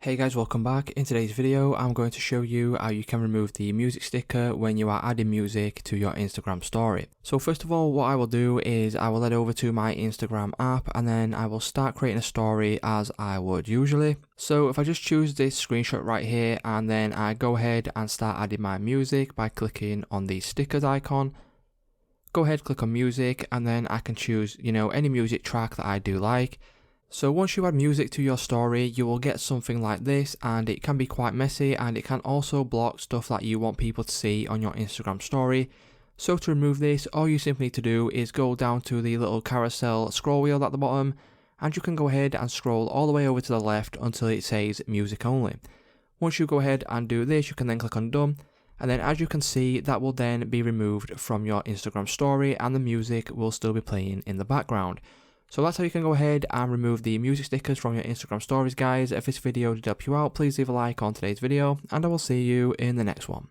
Hey guys, welcome back. In today's video, I'm going to show you how you can remove the music sticker when you are adding music to your Instagram story. So first of all, what I will do is I will head over to my Instagram app and then I will start creating a story as I would usually. So if I just choose this screenshot right here and then I go ahead and start adding my music by clicking on the stickers icon. Go ahead, click on music, and then I can choose, any music track that I do like. So once you add music to your story, you will get something like this, and it can be quite messy and it can also block stuff that you want people to see on your Instagram story. So to remove this, all you simply need to do is go down to the little carousel scroll wheel at the bottom, and you can go ahead and scroll all the way over to the left until it says music only. Once you go ahead and do this, you can then click on done, and then as you can see, that will then be removed from your Instagram story and the music will still be playing in the background. So that's how you can go ahead and remove the music stickers from your Instagram stories, guys. If this video did help you out, please leave a like on today's video, and I will see you in the next one.